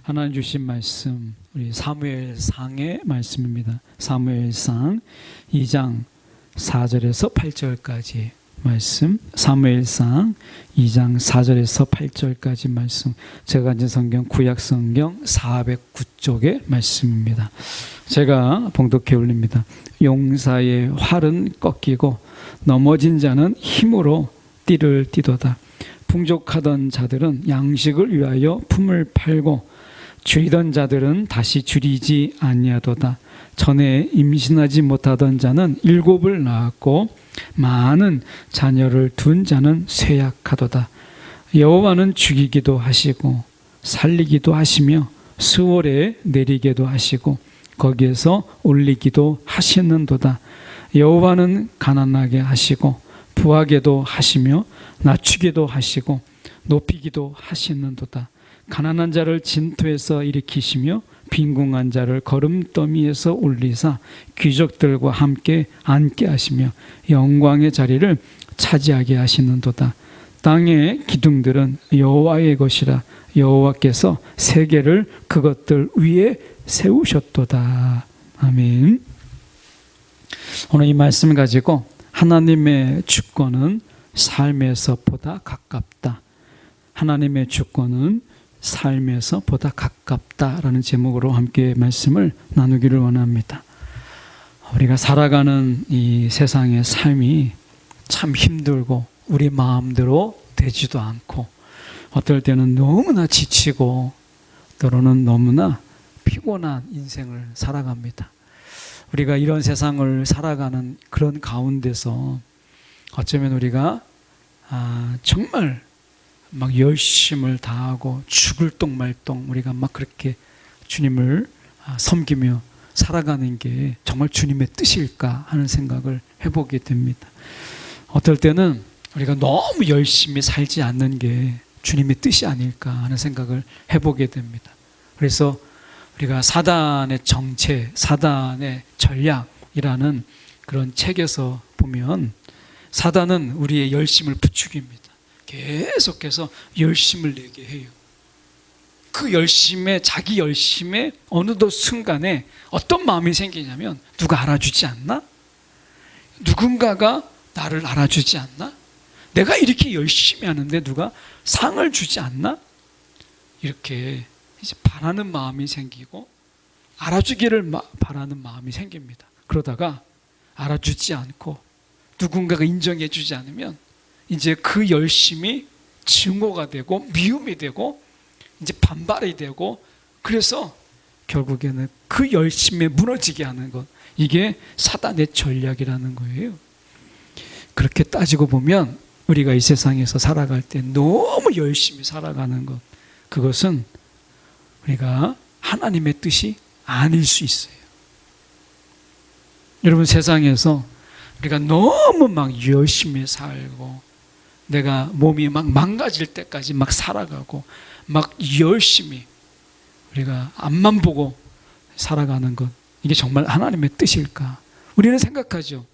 하나님 주신 말씀, 우리 사무엘상의 말씀입니다. 사무엘상 2장 4절에서 8절까지 말씀, 사무엘상 2장 4절에서 8절까지 말씀, 제가 가진 성경 구약성경 409쪽의 말씀입니다. 제가 봉독해 올립니다. 용사의 활은 꺾이고 넘어진 자는 힘으로 띠를 띠도다. 풍족하던 자들은 양식을 위하여 품을 팔고 줄이던 자들은 다시 줄이지 아니하도다. 전에 임신하지 못하던 자는 7을 낳았고 많은 자녀를 둔 자는 쇠약하도다. 여호와는 죽이기도 하시고 살리기도 하시며 스월에 내리기도 하시고 거기에서 올리기도 하시는도다. 여호와는 가난하게 하시고 부하게도 하시며 낮추기도 하시고 높이기도 하시는도다. 가난한 자를 진토에서 일으키시며 빈궁한 자를 거름더미에서 올리사 귀족들과 함께 앉게 하시며 영광의 자리를 차지하게 하시는도다. 땅의 기둥들은 여호와의 것이라. 여호와께서 세계를 그것들 위에 세우셨도다. 아멘. 오늘 이 말씀을 가지고 하나님의 주권은 삶에서 보다 가깝다. 하나님의 주권은 삶에서 보다 가깝다라는 제목으로 함께 말씀을 나누기를 원합니다. 우리가 살아가는 이 세상의 삶이 참 힘들고 우리 마음대로 되지도 않고 어떨 때는 너무나 지치고 때로는 너무나 피곤한 인생을 살아갑니다. 우리가 이런 세상을 살아가는 그런 가운데서 어쩌면 우리가 정말 막 열심을 다하고 죽을 똥말똥 우리가 막 그렇게 주님을 섬기며 살아가는 게 정말 주님의 뜻일까 하는 생각을 해보게 됩니다. 어떨 때는 우리가 너무 열심히 살지 않는 게 주님의 뜻이 아닐까 하는 생각을 해보게 됩니다. 그래서 우리가 사단의 정체, 사단의 전략이라는 그런 책에서 보면 사단은 우리의 열심을 부추깁니다. 계속해서 열심을 내게 해요. 그 열심에, 자기 열심에 어느덧 순간에 어떤 마음이 생기냐면 누가 알아주지 않나? 누군가가 나를 알아주지 않나? 내가 이렇게 열심히 하는데 누가 상을 주지 않나? 이렇게 이제 바라는 마음이 생기고 알아주기를 바라는 마음이 생깁니다. 그러다가 알아주지 않고 누군가가 인정해 주지 않으면 이제 그 열심이 증오가 되고 미움이 되고 이제 반발이 되고 그래서 결국에는 그 열심에 무너지게 하는 것, 이게 사단의 전략이라는 거예요. 그렇게 따지고 보면 우리가 이 세상에서 살아갈 때 너무 열심히 살아가는 것, 그것은 우리가 하나님의 뜻이 아닐 수 있어요. 여러분, 세상에서 우리가 너무 막 열심히 살고 내가 몸이 막 망가질 때까지 막 살아가고 막 열심히 우리가 앞만 보고 살아가는 것, 이게 정말 하나님의 뜻일까? 우리는 생각하죠.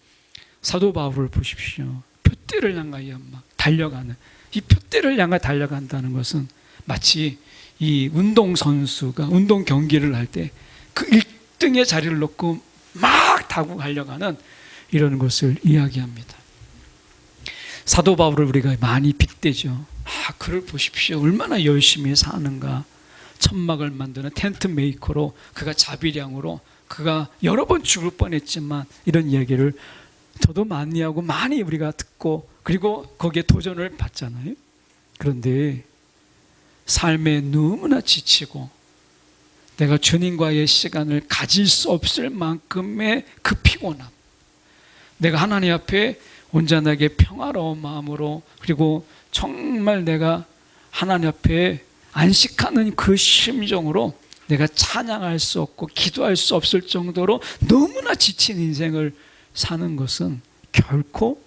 사도 바울을 보십시오. 표대를 향하여 막 달려가는, 이 표대를 향해 달려간다는 것은 마치 이 운동선수가 운동 경기를 할 때 그 1등의 자리를 놓고 막 타고 가려가는 이런 것을 이야기합니다. 사도 바울을 우리가 많이 빗대죠. 그를 보십시오. 얼마나 열심히 사는가. 천막을 만드는 텐트 메이커로, 그가 자비량으로 그가 여러 번 죽을 뻔했지만 이런 이야기를 저도 많이 하고 많이 우리가 듣고 그리고 거기에 도전을 받잖아요. 그런데 삶에 너무나 지치고 내가 주님과의 시간을 가질 수 없을 만큼의 그 피곤함, 내가 하나님 앞에 온전하게 평화로운 마음으로 그리고 정말 내가 하나님 앞에 안식하는 그 심정으로 내가 찬양할 수 없고 기도할 수 없을 정도로 너무나 지친 인생을 사는 것은 결코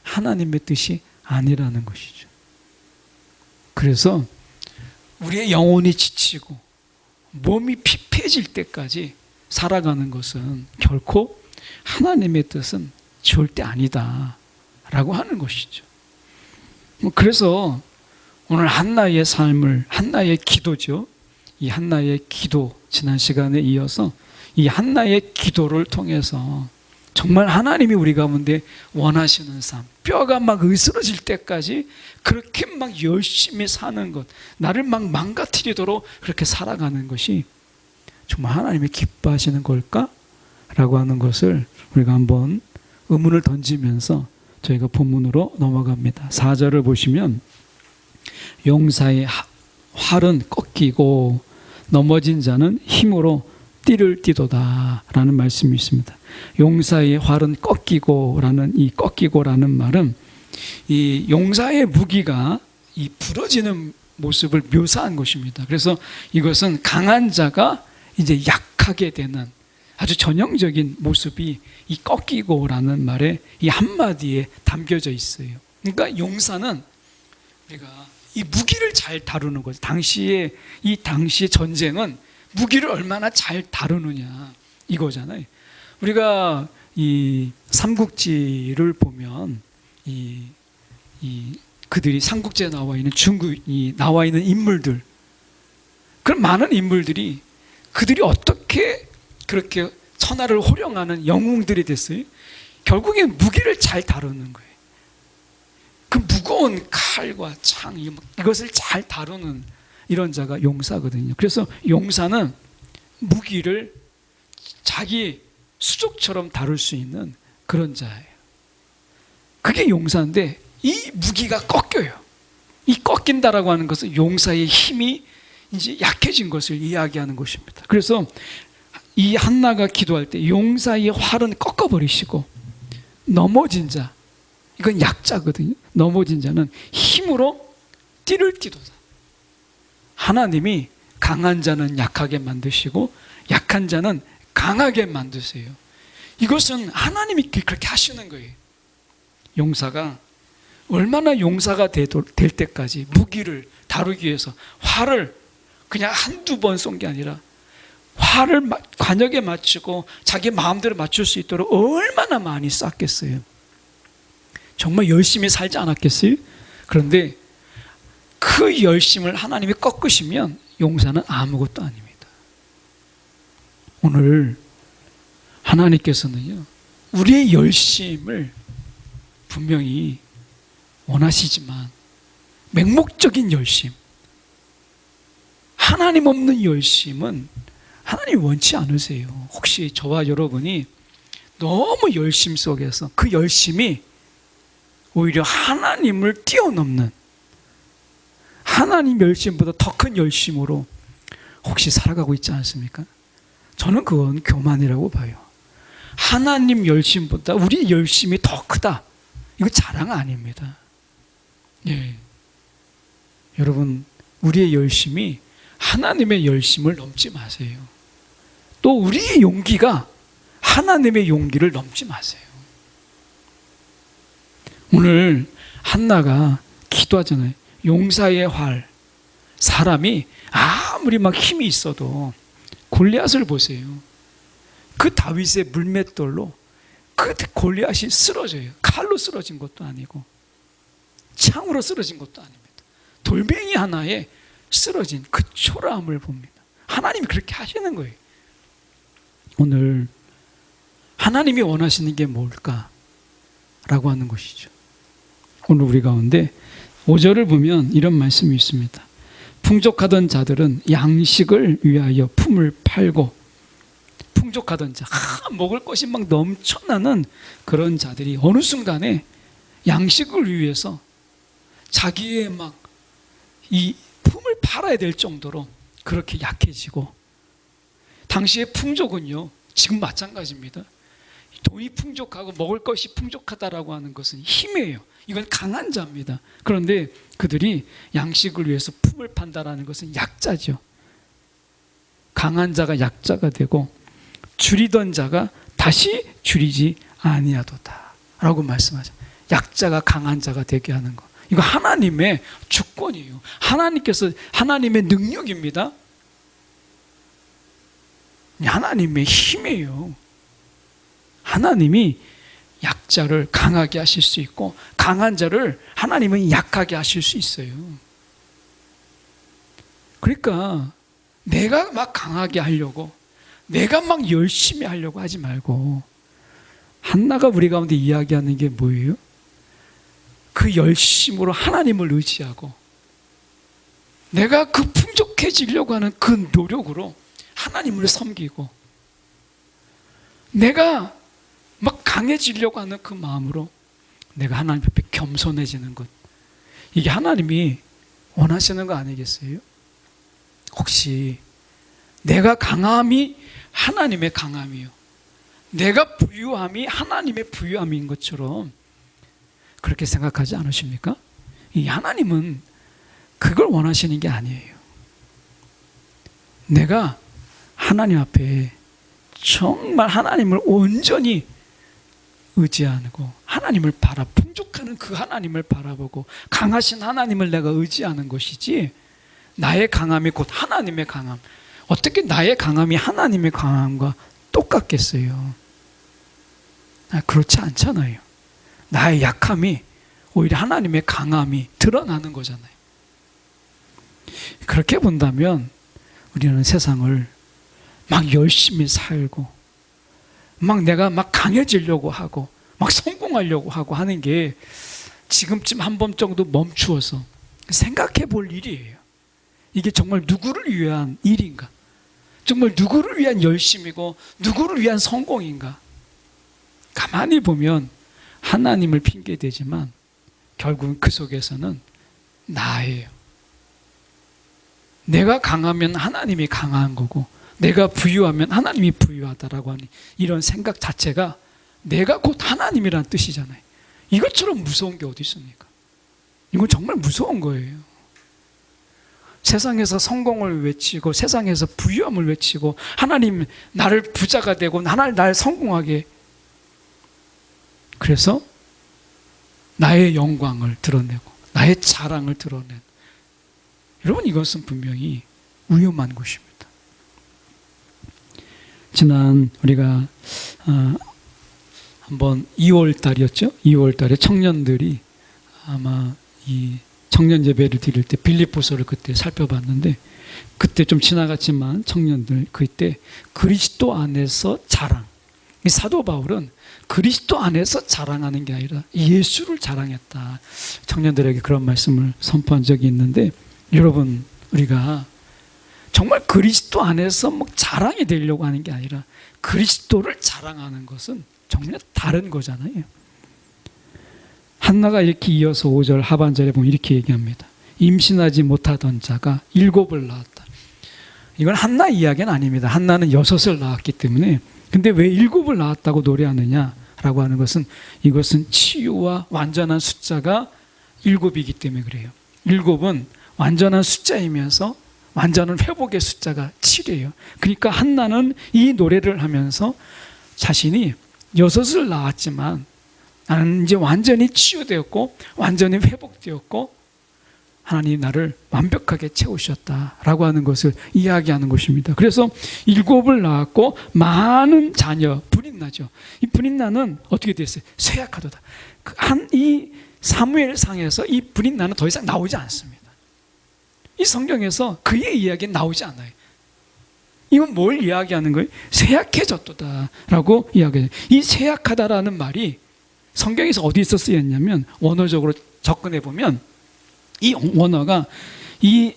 하나님의 뜻이 아니라는 것이죠. 그래서 우리의 영혼이 지치고 몸이 피폐해질 때까지 살아가는 것은 결코 하나님의 뜻은 절대 아니다 라고 하는 것이죠. 그래서 오늘 한나의 삶을, 한나의 기도죠. 이 한나의 기도, 지난 시간에 이어서 이 한나의 기도를 통해서 정말 하나님이 우리 가운데 원하시는 삶, 뼈가 막 으스러질 때까지 그렇게 막 열심히 사는 것, 나를 막 망가뜨리도록 그렇게 살아가는 것이 정말 하나님이 기뻐하시는 걸까? 라고 하는 것을 우리가 한번 의문을 던지면서 저희가 본문으로 넘어갑니다. 4절을 보시면 용사의 활은 꺾이고 넘어진 자는 힘으로 띠를 띠도다 라는 말씀이 있습니다. 용사의 활은 꺾이고라는 이 꺾이고라는 말은 이 용사의 무기가 이 부러지는 모습을 묘사한 것입니다. 그래서 이것은 강한 자가 이제 약하게 되는 아주 전형적인 모습이 이 꺾이고라는 말에 이 한마디에 담겨져 있어요. 그러니까 용사는 우리가 이 무기를 잘 다루는 거죠. 당시의 전쟁은 무기를 얼마나 잘 다루느냐 이거잖아요. 우리가 이 삼국지를 보면 그들이 삼국지에 나와 있는 나와 있는 인물들, 그런 많은 인물들이 그들이 어떻게 그렇게 천하를 호령하는 영웅들이 됐어요? 결국엔 무기를 잘 다루는 거예요. 그 무거운 칼과 창 이것을 잘 다루는 이런 자가 용사거든요. 그래서 용사는 무기를 자기 수족처럼 다룰 수 있는 그런 자예요. 그게 용사인데 이 무기가 꺾여요. 이 꺾인다라고 하는 것은 용사의 힘이 이제 약해진 것을 이야기하는 것입니다. 그래서 이 한나가 기도할 때 용사의 활은 꺾어버리시고 넘어진 자, 이건 약자거든요. 넘어진 자는 힘으로 띠를 띠도다. 하나님이 강한 자는 약하게 만드시고 약한 자는 강하게 만드세요. 이것은 하나님이 그렇게 하시는 거예요. 용사가 얼마나 용사가 될 때까지 무기를 다루기 위해서 활을 그냥 한두 번 쏜 게 아니라 활을 관역에 맞추고 자기 마음대로 맞출 수 있도록 얼마나 많이 쐈겠어요. 정말 열심히 살지 않았겠어요? 그런데 그 열심을 하나님이 꺾으시면 용사는 아무것도 아닙니다. 오늘 하나님께서는요, 우리의 열심을 분명히 원하시지만 맹목적인 열심, 하나님 없는 열심은 하나님 원치 않으세요. 혹시 저와 여러분이 너무 열심 속에서 그 열심이 오히려 하나님을 뛰어넘는 하나님 열심보다 더 큰 열심으로 혹시 살아가고 있지 않습니까? 저는 그건 교만이라고 봐요. 하나님 열심보다 우리 열심이 더 크다. 이거 자랑 아닙니다. 예. 여러분, 우리의 열심이 하나님의 열심을 넘지 마세요. 또 우리의 용기가 하나님의 용기를 넘지 마세요. 오늘 한나가 기도하잖아요. 용사의 활. 사람이 아무리 막 힘이 있어도 골리앗을 보세요. 그 다윗의 물맷돌로 그 골리앗이 쓰러져요. 칼로 쓰러진 것도 아니고 창으로 쓰러진 것도 아닙니다. 돌멩이 하나에 쓰러진 그 초라함을 봅니다. 하나님이 그렇게 하시는 거예요. 오늘 하나님이 원하시는 게 뭘까? 라고 하는 것이죠. 오늘 우리 가운데 5절을 보면 이런 말씀이 있습니다. 풍족하던 자들은 양식을 위하여 품을 팔고, 풍족하던 자, 먹을 것이 막 넘쳐나는 그런 자들이 어느 순간에 양식을 위해서 자기의 막 이 품을 팔아야 될 정도로 그렇게 약해지고, 당시의 풍족은요, 지금 마찬가지입니다. 돈이 풍족하고 먹을 것이 풍족하다라고 하는 것은 힘이에요. 이건 강한 자입니다. 그런데 그들이 양식을 위해서 품을 판다라는 것은 약자죠. 강한 자가 약자가 되고 줄이던 자가 다시 줄이지 아니하도다 라고 말씀하죠. 약자가 강한 자가 되게 하는 것, 이거 하나님의 주권이에요. 하나님께서, 하나님의 능력입니다. 하나님의 힘이에요. 하나님이 약자를 강하게 하실 수 있고 강한 자를 하나님은 약하게 하실 수 있어요. 그러니까 내가 막 강하게 하려고, 내가 막 열심히 하려고 하지 말고, 한나가 우리 가운데 이야기하는 게 뭐예요? 그 열심으로 하나님을 의지하고, 내가 그 풍족해지려고 하는 그 노력으로 하나님을 섬기고, 내가 막 강해지려고 하는 그 마음으로 내가 하나님 앞에 겸손해지는 것, 이게 하나님이 원하시는 거 아니겠어요? 혹시 내가 강함이 하나님의 강함이요, 내가 부유함이 하나님의 부유함인 것처럼 그렇게 생각하지 않으십니까? 이 하나님은 그걸 원하시는 게 아니에요. 내가 하나님 앞에 정말 하나님을 온전히 의지하고 하나님을 풍족하는 그 하나님을 바라보고 강하신 하나님을 내가 의지하는 것이지, 나의 강함이 곧 하나님의 강함, 어떻게 나의 강함이 하나님의 강함과 똑같겠어요? 그렇지 않잖아요. 나의 약함이 오히려 하나님의 강함이 드러나는 거잖아요. 그렇게 본다면 우리는 세상을 막 열심히 살고, 막 내가 막 강해지려고 하고, 막 성공하려고 하고 하는 게 지금쯤 한 번 정도 멈추어서 생각해 볼 일이에요. 이게 정말 누구를 위한 일인가? 정말 누구를 위한 열심이고 누구를 위한 성공인가? 가만히 보면 하나님을 핑계대지만 결국은 그 속에서는 나예요. 내가 강하면 하나님이 강한 거고, 내가 부유하면 하나님이 부유하다라고 하는 이런 생각 자체가 내가 곧 하나님이라는 뜻이잖아요. 이것처럼 무서운 게 어디 있습니까? 이건 정말 무서운 거예요. 세상에서 성공을 외치고 세상에서 부유함을 외치고 하나님 나를 부자가 되고 날 성공하게, 그래서 나의 영광을 드러내고 나의 자랑을 드러내는, 여러분 이것은 분명히 위험한 것입니다. 지난 우리가 한번 2월 달이었죠? 2월 달에 청년들이 아마 이 청년 예배를 드릴 때 빌립보서를 그때 살펴봤는데, 그때 좀 지나갔지만 청년들 그때 그리스도 안에서 자랑, 이 사도 바울은 그리스도 안에서 자랑하는 게 아니라 예수를 자랑했다, 청년들에게 그런 말씀을 선포한 적이 있는데, 여러분 우리가 정말 그리스도 안에서 뭐 자랑이 되려고 하는 게 아니라 그리스도를 자랑하는 것은 정말 다른 거잖아요. 한나가 이렇게 이어서 5절 하반절에 보면 이렇게 얘기합니다. 임신하지 못하던 자가 7을 낳았다. 이건 한나 이야기는 아닙니다. 한나는 6을 낳았기 때문에. 근데 왜 7을 낳았다고 노래하느냐라고 하는 것은, 이것은 치유와 완전한 숫자가 7이기 때문에 그래요. 7은 완전한 숫자이면서 완전한 회복의 숫자가 7이에요. 그러니까 한나는 이 노래를 하면서 자신이 6을 낳았지만 나는 이제 완전히 치유되었고 완전히 회복되었고 하나님이 나를 완벽하게 채우셨다라고 하는 것을 이야기하는 것입니다. 그래서 7을 낳았고 많은 자녀, 불인나죠. 이 불인나는 어떻게 됐어요? 쇠약하도다. 이 사무엘상에서 이 불인나는 더 이상 나오지 않습니다. 이 성경에서 그의 이야기는 나오지 않아요. 이건 뭘 이야기하는 거예요? 쇠약해졌다라고 이야기해요. 이 쇠약하다라는 말이 성경에서 어디서 쓰였냐면, 원어적으로 접근해 보면 이 원어가 이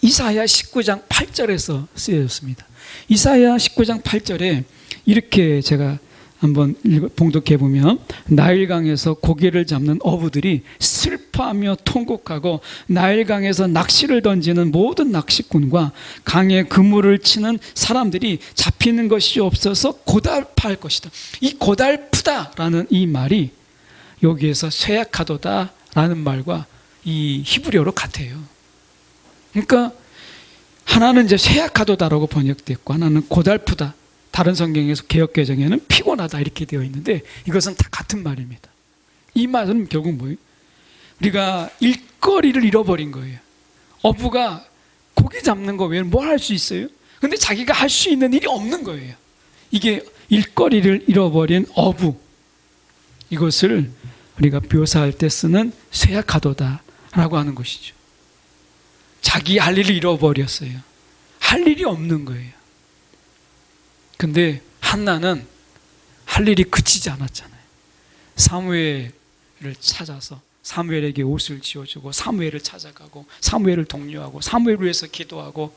이사야 19장 8절에서 쓰여졌습니다. 이사야 19장 8절에 이렇게 제가 한번 봉독해 보면, 나일강에서 고기를 잡는 어부들이 슬퍼하며 통곡하고 나일강에서 낚시를 던지는 모든 낚시꾼과 강에 그물을 치는 사람들이 잡히는 것이 없어서 고달파할 것이다. 이 고달프다라는 이 말이 여기에서 쇠약하도다라는 말과 이 히브리어로 같아요. 그러니까 하나는 이제 쇠약하도다라고 번역됐고 하나는 고달프다, 다른 성경에서 개역개정에는 피곤하다 이렇게 되어 있는데, 이것은 다 같은 말입니다. 이 말은 결국 뭐예요? 우리가 일거리를 잃어버린 거예요. 어부가 고기 잡는 거 외에는 뭘 할 수 있어요? 근데 자기가 할 수 있는 일이 없는 거예요. 이게 일거리를 잃어버린 어부, 이것을 우리가 묘사할 때 쓰는 쇠약하도다라고 하는 것이죠. 자기 할 일을 잃어버렸어요. 할 일이 없는 거예요. 근데 한나는 할 일이 그치지 않았잖아요. 사무엘을 찾아서 사무엘에게 옷을 지어주고 사무엘을 찾아가고 사무엘을 독려하고 사무엘을 위해서 기도하고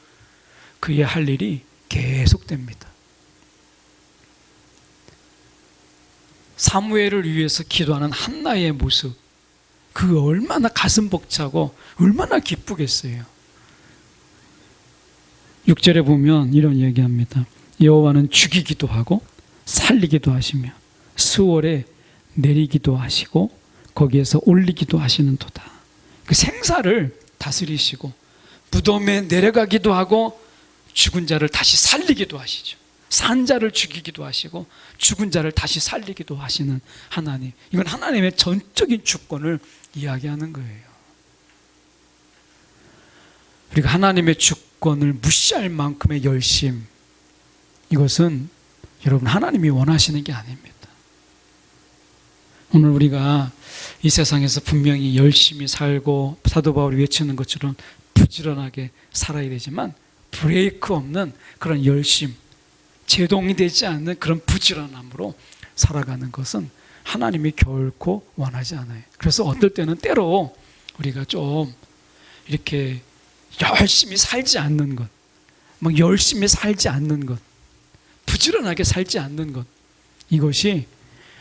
그의 할 일이 계속됩니다. 사무엘을 위해서 기도하는 한나의 모습, 그 얼마나 가슴 벅차고 얼마나 기쁘겠어요. 6절에 보면 이런 얘기합니다. 여호와는 죽이기도 하고 살리기도 하시며 수월에 내리기도 하시고 거기에서 올리기도 하시는도다. 그 생사를 다스리시고 무덤에 내려가기도 하고 죽은 자를 다시 살리기도 하시죠. 산 자를 죽이기도 하시고 죽은 자를 다시 살리기도 하시는 하나님. 이건 하나님의 전적인 주권을 이야기하는 거예요. 우리가 하나님의 주권을 무시할 만큼의 열심, 이것은 여러분 하나님이 원하시는 게 아닙니다. 오늘 우리가 이 세상에서 분명히 열심히 살고 사도 바울이 외치는 것처럼 부지런하게 살아야 되지만 브레이크 없는 그런 열심, 제동이 되지 않는 그런 부지런함으로 살아가는 것은 하나님이 결코 원하지 않아요. 그래서 어떨 때는 때로 우리가 좀 이렇게 열심히 살지 않는 것, 막 열심히 살지 않는 것, 부지런하게 살지 않는 것, 이것이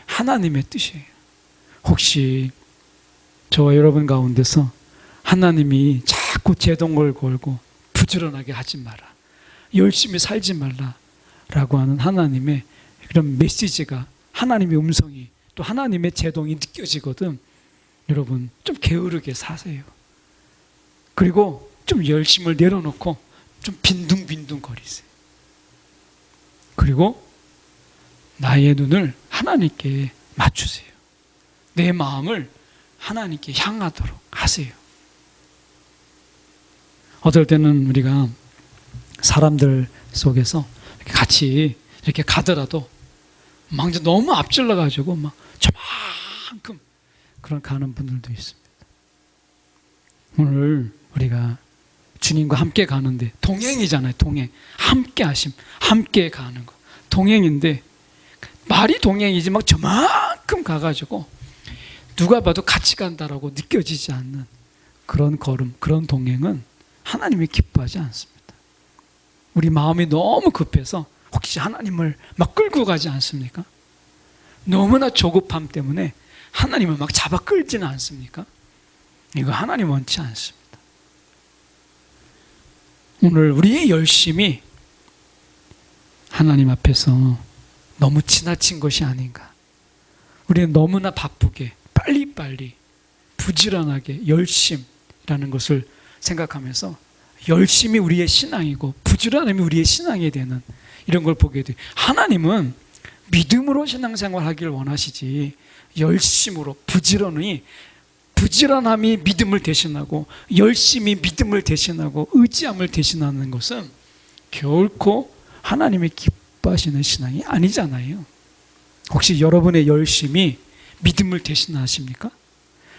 하나님의 뜻이에요. 혹시 저와 여러분 가운데서 하나님이 자꾸 제동을 걸고 부지런하게 하지 마라, 열심히 살지 말라 라고 하는 하나님의 그런 메시지가, 하나님의 음성이 또 하나님의 제동이 느껴지거든, 여러분 좀 게으르게 사세요. 그리고 좀 열심을 내려놓고 좀 빈둥빈둥 거리세요. 그리고 나의 눈을 하나님께 맞추세요. 내 마음을 하나님께 향하도록 하세요. 어떨 때는 우리가 사람들 속에서 같이 이렇게 가더라도 막 너무 앞질러 가지고 막 저만큼 그런 가는 분들도 있습니다. 오늘 우리가 주님과 함께 가는데 동행이잖아요. 동행, 함께 하심, 함께 가는 거 동행인데 말이 동행이지 막 저만큼 가가지고 누가 봐도 같이 간다라고 느껴지지 않는 그런 걸음, 그런 동행은 하나님이 기뻐하지 않습니다. 우리 마음이 너무 급해서 혹시 하나님을 막 끌고 가지 않습니까? 너무나 조급함 때문에 하나님을 막 잡아 끌지는 않습니까? 이거 하나님 원치 않습니다. 오늘 우리의 열심이 하나님 앞에서 너무 지나친 것이 아닌가. 우리는 너무나 바쁘게 빨리빨리 부지런하게 열심이라는 것을 생각하면서 열심이 우리의 신앙이고 부지런함이 우리의 신앙이 되는 이런 걸 보게 돼요. 하나님은 믿음으로 신앙생활 하기를 원하시지 열심으로 부지런함이 믿음을 대신하고 열심히 믿음을 대신하고 의지함을 대신하는 것은 결코 하나님의 기뻐하시는 신앙이 아니잖아요. 혹시 여러분의 열심이 믿음을 대신하십니까?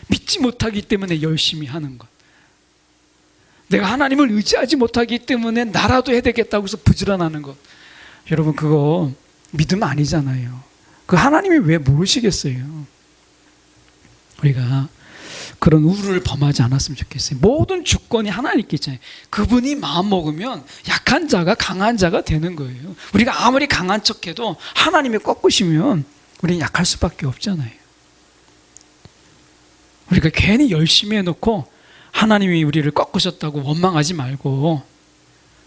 믿지 못하기 때문에 열심히 하는 것, 내가 하나님을 의지하지 못하기 때문에 나라도 해야 되겠다고 해서 부지런하는 것, 여러분 그거 믿음 아니잖아요. 그 하나님이 왜 모르시겠어요? 우리가 그런 우를 범하지 않았으면 좋겠어요. 모든 주권이 하나님께 있잖아요. 그분이 마음 먹으면 약한 자가 강한 자가 되는 거예요. 우리가 아무리 강한 척해도 하나님이 꺾으시면 우리는 약할 수밖에 없잖아요. 우리가 괜히 열심히 해놓고 하나님이 우리를 꺾으셨다고 원망하지 말고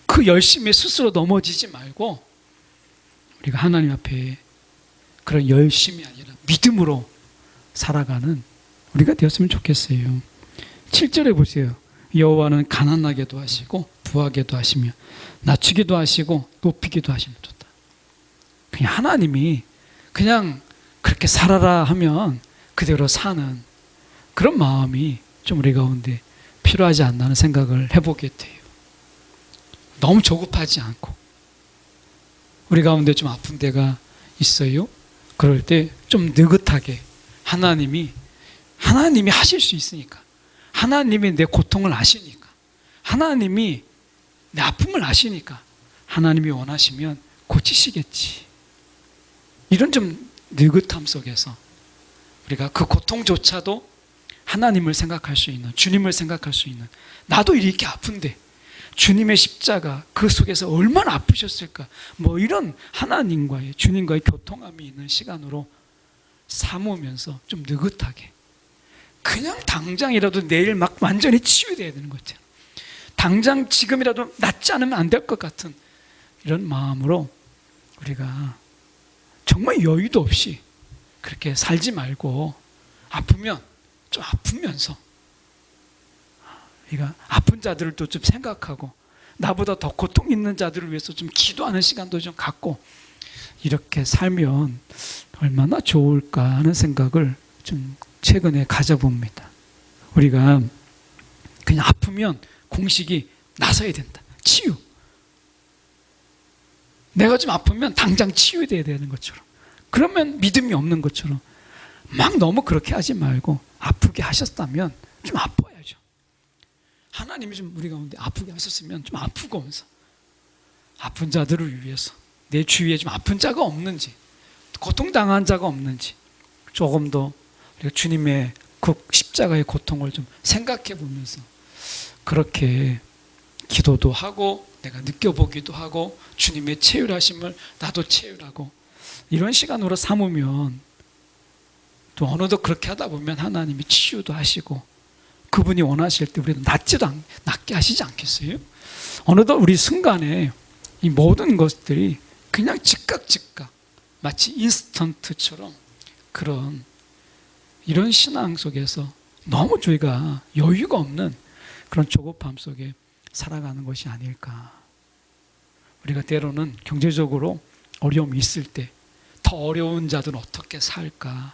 그 열심에 스스로 넘어지지 말고 우리가 하나님 앞에 그런 열심이 아니라 믿음으로 살아가는 우리가 되었으면 좋겠어요. 7절에 보세요. 여호와는 가난하게도 하시고 부하게도 하시며 낮추기도 하시고 높이기도 하십니다. 그냥 하나님이 그냥 그렇게 살아라 하면 그대로 사는 그런 마음이 좀 우리 가운데 필요하지 않나 하는 생각을 해보게 돼요. 너무 조급하지 않고 우리 가운데 좀 아픈 데가 있어요. 그럴 때 좀 느긋하게 하나님이 하실 수 있으니까, 하나님이 내 고통을 아시니까, 하나님이 내 아픔을 아시니까 하나님이 원하시면 고치시겠지. 이런 좀 느긋함 속에서 우리가 그 고통조차도 하나님을 생각할 수 있는, 주님을 생각할 수 있는, 나도 이렇게 아픈데 주님의 십자가 그 속에서 얼마나 아프셨을까, 뭐 이런 하나님과의, 주님과의 교통함이 있는 시간으로 삼으면서 좀 느긋하게, 그냥 당장이라도 내일 막 완전히 치유돼야 되는 것 같아요. 당장 지금이라도 낫지 않으면 안 될 것 같은 이런 마음으로 우리가 정말 여유도 없이 그렇게 살지 말고, 아프면 좀 아프면서 우리가 아픈 자들을 또 좀 생각하고, 나보다 더 고통 있는 자들을 위해서 좀 기도하는 시간도 좀 갖고, 이렇게 살면 얼마나 좋을까 하는 생각을 좀 최근에 가져봅니다. 우리가 그냥 아프면 공식이 나서야 된다. 치유. 내가 좀 아프면 당장 치유돼야 되는 것처럼, 그러면 믿음이 없는 것처럼 막 너무 그렇게 하지 말고, 아프게 하셨다면 좀 아파야죠. 하나님이 좀 우리 가운데 아프게 하셨으면 좀 아프고 하면서, 아픈 자들을 위해서 내 주위에 좀 아픈 자가 없는지, 고통당한 자가 없는지 조금 더 우리가 주님의 그 십자가의 고통을 좀 생각해 보면서 그렇게 기도도 하고, 내가 느껴보기도 하고, 주님의 체휼하심을 나도 체휼하고, 이런 시간으로 삼으면 또 어느덧 그렇게 하다 보면 하나님이 치유도 하시고, 그분이 원하실 때 우리도 낫게 하시지 않겠어요? 어느덧 우리 순간에 이 모든 것들이 그냥 즉각 마치 인스턴트처럼, 그런 이런 신앙 속에서 너무 저희가 여유가 없는 그런 조급함 속에 살아가는 것이 아닐까. 우리가 때로는 경제적으로 어려움이 있을 때 더 어려운 자들은 어떻게 살까,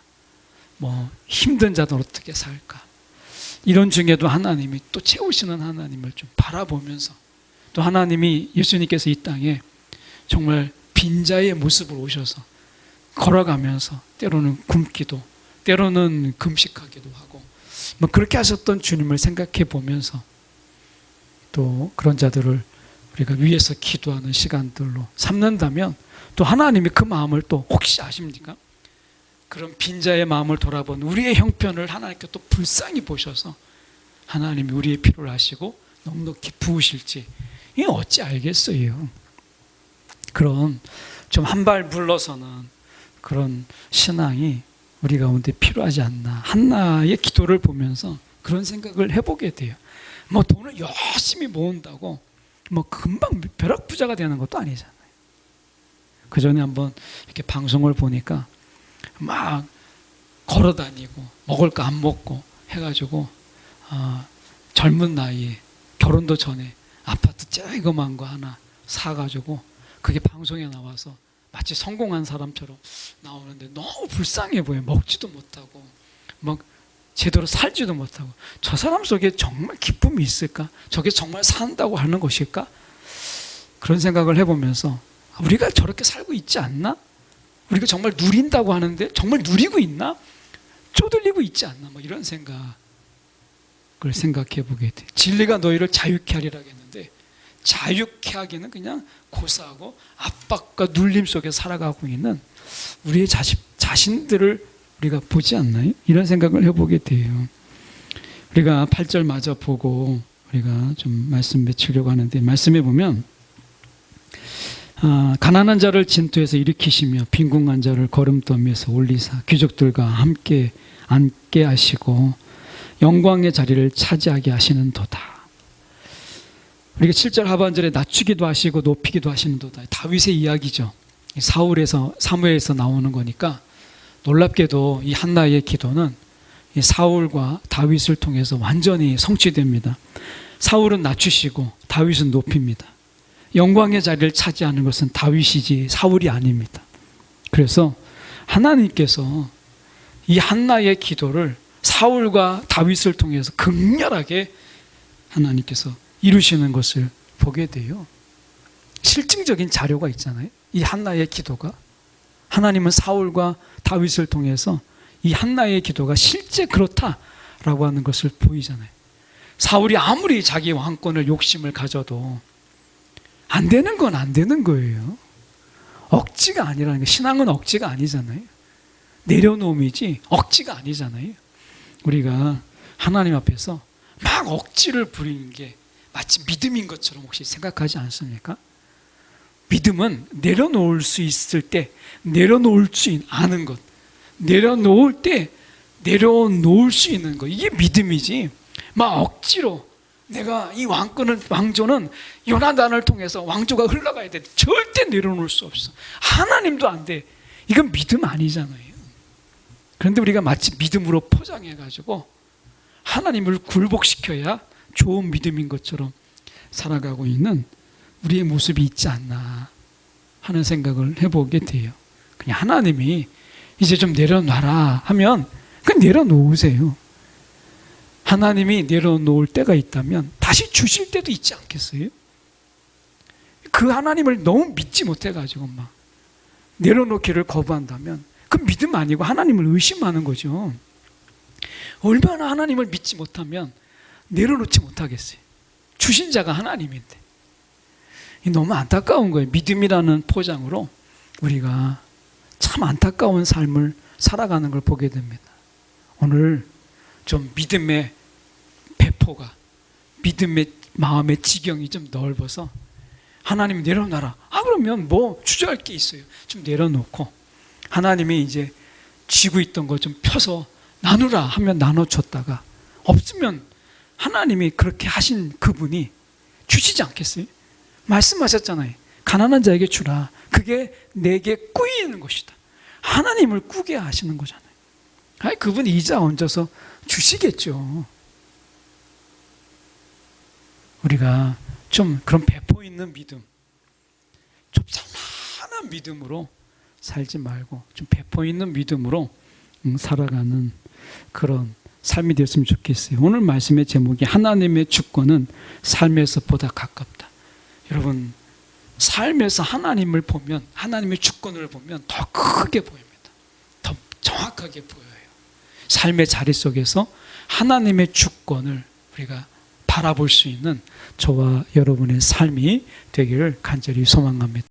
뭐 힘든 자들은 어떻게 살까, 이런 중에도 하나님이 또 채우시는 하나님을 좀 바라보면서, 또 하나님이, 예수님께서 이 땅에 정말 빈자의 모습으로 오셔서 걸어가면서 때로는 굶기도, 때로는 금식하기도 하고, 뭐 그렇게 하셨던 주님을 생각해 보면서 또 그런 자들을 우리가 위에서 기도하는 시간들로 삼는다면, 또 하나님이 그 마음을 또 혹시 아십니까? 그런 빈자의 마음을 돌아본 우리의 형편을 하나님께 또 불쌍히 보셔서 하나님이 우리의 필요를 아시고 넉넉히 부으실지, 이게 어찌 알겠어요. 그런 좀 한 발 물러서는 그런 신앙이 우리 가운데 필요하지 않나. 한나의 기도를 보면서 그런 생각을 해보게 돼요. 뭐 돈을 열심히 모은다고 뭐 금방 벼락부자가 되는 것도 아니잖아요. 그 전에 한번 이렇게 방송을 보니까 막 걸어다니고 먹을 거 안 먹고 해가지고 젊은 나이에, 결혼도 전에 아파트 쬐그만 거 하나 사가지고 그게 방송에 나와서 마치 성공한 사람처럼 나오는데 너무 불쌍해 보여요. 먹지도 못하고 막 제대로 살지도 못하고, 저 사람 속에 정말 기쁨이 있을까? 저게 정말 산다고 하는 것일까? 그런 생각을 해보면서 우리가 저렇게 살고 있지 않나? 우리가 정말 누린다고 하는데 정말 누리고 있나? 쪼들리고 있지 않나? 뭐 이런 생각을 생각해 보게 돼. 진리가 너희를 자유케 하리라 했는데, 자유케 하기는 그냥 고사하고 압박과 눌림 속에 살아가고 있는 우리의 자신들을 우리가 보지 않나요? 이런 생각을 해보게 돼요. 우리가 8절 마저 보고 우리가 좀 말씀 맺히려고 하는데, 말씀해 보면 가난한 자를 진토에서 일으키시며 빈궁한 자를 거름더미에서 올리사 귀족들과 함께 앉게 하시고 영광의 자리를 차지하게 하시는도다. 우리가 7절 하반절에 낮추기도 하시고 높이기도 하시는도다. 다윗의 이야기죠. 사무엘에서 나오는 거니까, 놀랍게도 이 한나의 기도는 이 사울과 다윗을 통해서 완전히 성취됩니다. 사울은 낮추시고 다윗은 높입니다. 영광의 자리를 차지하는 것은 다윗이지 사울이 아닙니다. 그래서 하나님께서 이 한나의 기도를 사울과 다윗을 통해서 극렬하게 하나님께서 이루시는 것을 보게 돼요. 실증적인 자료가 있잖아요. 이 한나의 기도가, 하나님은 사울과 다윗을 통해서 이 한나의 기도가 실제 그렇다라고 하는 것을 보이잖아요. 사울이 아무리 자기 왕권을 욕심을 가져도 안 되는 건 안 되는 거예요. 억지가 아니라는 게, 신앙은 억지가 아니잖아요. 내려놓음이지 억지가 아니잖아요. 우리가 하나님 앞에서 막 억지를 부리는 게 마치 믿음인 것처럼 혹시 생각하지 않습니까? 믿음은 내려놓을 수 있을 때 내려놓을 수 아는 것, 내려놓을 때 내려놓을 수 있는 것, 이게 믿음이지, 막 억지로 내가 이 왕조는 요나단을 통해서 왕조가 흘러가야 돼, 절대 내려놓을 수 없어, 하나님도 안 돼, 이건 믿음 아니잖아요. 그런데 우리가 마치 믿음으로 포장해가지고 하나님을 굴복시켜야 좋은 믿음인 것처럼 살아가고 있는 우리의 모습이 있지 않나 하는 생각을 해보게 돼요. 그냥 하나님이 이제 좀 내려놔라 하면 그냥 내려놓으세요. 하나님이 내려놓을 때가 있다면 다시 주실 때도 있지 않겠어요? 그 하나님을 너무 믿지 못해가지고 막 내려놓기를 거부한다면 그 믿음 아니고 하나님을 의심하는 거죠. 얼마나 하나님을 믿지 못하면 내려놓지 못하겠어요. 주신 자가 하나님인데. 너무 안타까운 거예요. 믿음이라는 포장으로 우리가 참 안타까운 삶을 살아가는 걸 보게 됩니다. 오늘 좀 믿음의 배포가, 믿음의 마음의 지경이 좀 넓어서 하나님 내려놔라. 그러면 뭐 주저할 게 있어요. 좀 내려놓고 하나님이 이제 쥐고 있던 거 좀 펴서 나누라 하면 나눠줬다가, 없으면 하나님이 그렇게 하신 그분이 주시지 않겠어요? 말씀하셨잖아요. 가난한 자에게 주라. 그게 내게 꾸이는 것이다. 하나님을 꾸게 하시는 거잖아요. 그분이 이자 얹어서 주시겠죠. 우리가 좀 그런 배포 있는 믿음, 좀 살만한 믿음으로 살지 말고 좀 배포 있는 믿음으로 살아가는 그런 삶이 되었으면 좋겠어요. 오늘 말씀의 제목이 하나님의 주권은 삶에서 보다 가깝다. 여러분, 삶에서 하나님을 보면, 하나님의 주권을 보면 더 크게 보입니다. 더 정확하게 보여요. 삶의 자리 속에서 하나님의 주권을 우리가 바라볼 수 있는 저와 여러분의 삶이 되기를 간절히 소망합니다.